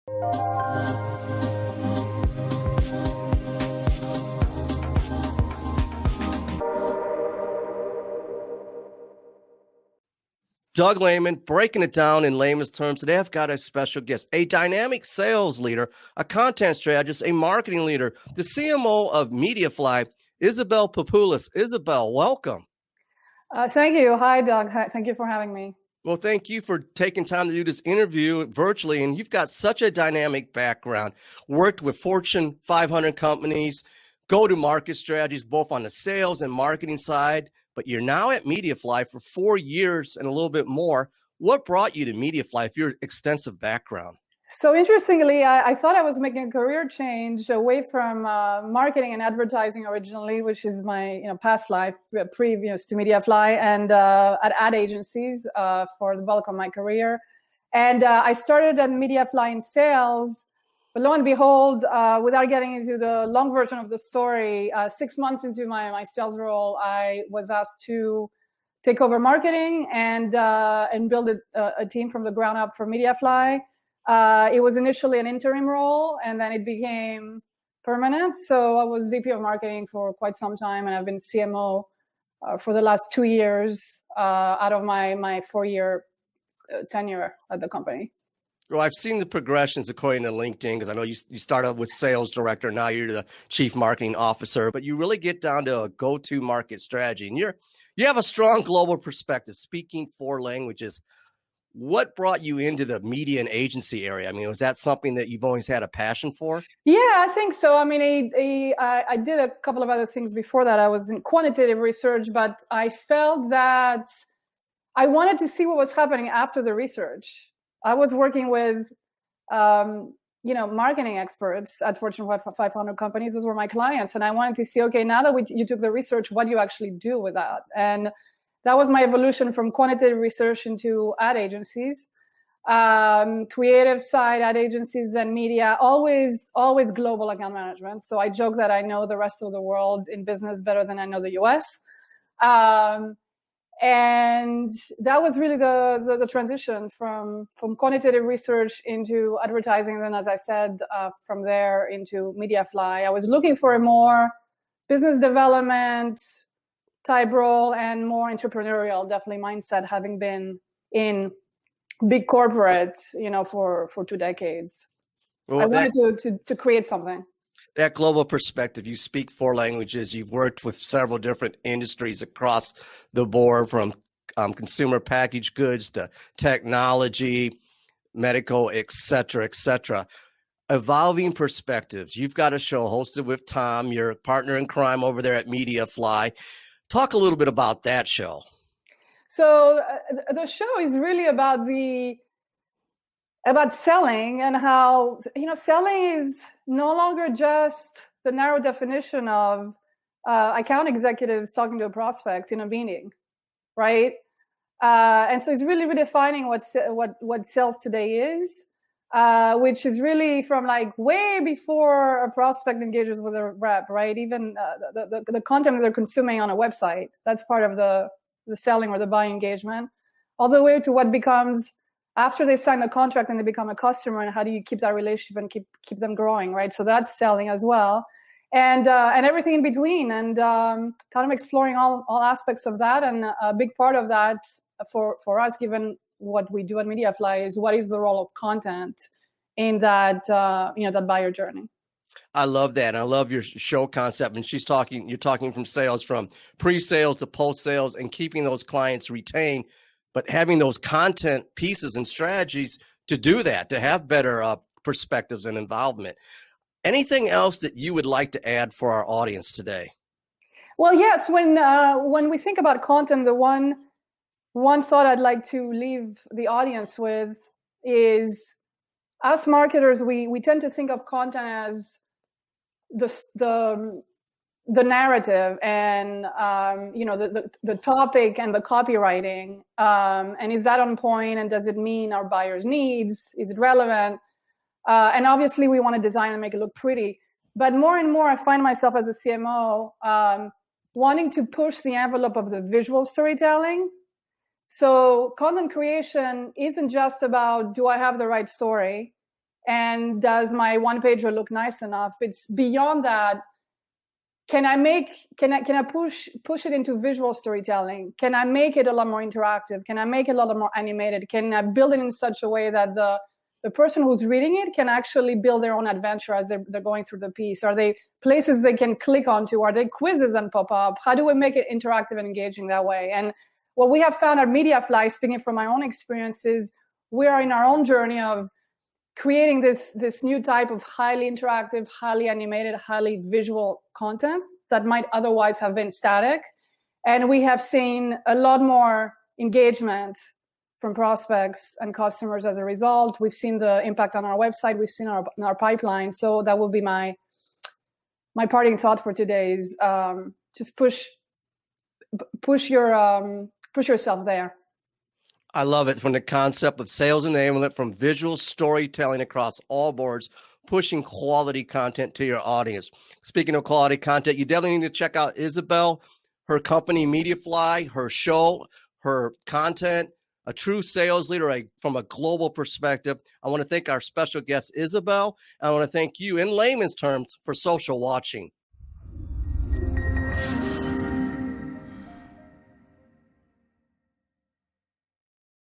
Doug Lehman, breaking it down in layman's terms. Today, I've got a special guest, a dynamic sales leader, a content strategist, a marketing leader, the CMO of Mediafly, Isabelle Papoulias. Isabelle, welcome. Thank you. Hi, Doug. Thank you for having me. Well, thank you for taking time to do this interview virtually. And you've got such a dynamic background, worked with Fortune 500 companies, go-to-market strategies, both on the sales and marketing side. But you're now at Mediafly for 4 years and a little bit more. What brought you to Mediafly, if your extensive background? So interestingly, I thought I was making a career change away from marketing and advertising originally, which is my past life previous to Mediafly, and at ad agencies for the bulk of my career. And I started at Mediafly in sales. But lo and behold, without getting into the long version of the story, 6 months into my sales role, I was asked to take over marketing and build a team from the ground up for Mediafly. It was initially an interim role, and then it became permanent. So I was VP of marketing for quite some time, and I've been CMO for the last 2 years out of my 4-year tenure at the company. Well, I've seen the progressions according to LinkedIn, because I know you started with sales director, now you're the chief marketing officer, but you really get down to a go-to market strategy, and you have a strong global perspective, speaking 4 languages. What brought you into the media and agency area? I mean, was that something that you've always had a passion for? Yeah, I think so. I mean, I did a couple of other things before that. I was in quantitative research, but I felt that I wanted to see what was happening after the research. I was working with, marketing experts at Fortune 500 companies. Those were my clients. And I wanted to see, okay, now that you took the research, what do you actually do with that? And that was my evolution from quantitative research into ad agencies, creative side ad agencies and media, always global account management. So I joke that I know the rest of the world in business better than I know the US. And that was really the transition from quantitative research into advertising. And then, as I said, from there into Mediafly. I was looking for a more business development type role and more entrepreneurial, definitely mindset, having been in big corporate, for 2 decades. Well, I wanted to create something. That global perspective, you speak 4 languages, you've worked with several different industries across the board, from consumer packaged goods to technology, medical, et cetera, et cetera. Evolving perspectives. You've got a show hosted with Tom, your partner in crime over there at Mediafly. Talk a little bit about that show. So the show is really about selling, and how selling is no longer just the narrow definition of account executives talking to a prospect in a meeting, right? And so it's really redefining what sales today is, which is really from like way before a prospect engages with a rep, right? Even the content that they're consuming on a website, that's part of the selling or the buying engagement, all the way to what becomes after they sign the contract and they become a customer, and how do you keep that relationship and keep them growing, right? So that's selling as well, and everything in between, and kind of exploring all aspects of that. And a big part of that for us, given what we do at Mediafly, is what is the role of content in that that buyer journey. I love that. And I love your show concept. And you're talking from sales, from pre-sales to post-sales, and keeping those clients retained, but having those content pieces and strategies to do that, to have better perspectives and involvement. Anything else that you would like to add for our audience today? Well, yes. When we think about content, the one thought I'd like to leave the audience with is, us marketers, we tend to think of content as the narrative and the topic and the copywriting, and is that on point, and does it meet our buyers' needs? Is it relevant? And obviously we want to design and make it look pretty, but more and more I find myself as a CMO wanting to push the envelope of the visual storytelling. So content creation isn't just about, do I have the right story And does my one pager look nice enough? It's beyond that. Can I push it into visual storytelling? Can I make it a lot more interactive? Can I make it a lot more animated? Can I build it in such a way that the person who's reading it can actually build their own adventure as they're going through the piece? Are they places they can click onto? Are they quizzes that pop up? How do we make it interactive and engaging that way? And what we have found at Mediafly, speaking from my own experiences, we are in our own journey of creating this new type of highly interactive, highly animated, highly visual content that might otherwise have been static. And we have seen a lot more engagement from prospects and customers as a result. We've seen the impact on our website. We've seen our pipeline. So that will be my parting thought for today is just push yourself there. I love it, from the concept of sales enablement, from visual storytelling across all boards, pushing quality content to your audience. Speaking of quality content, you definitely need to check out Isabelle, her company Mediafly, her show, her content, a true sales leader from a global perspective. I want to thank our special guest, Isabelle. I want to thank you, in layman's terms, for social watching.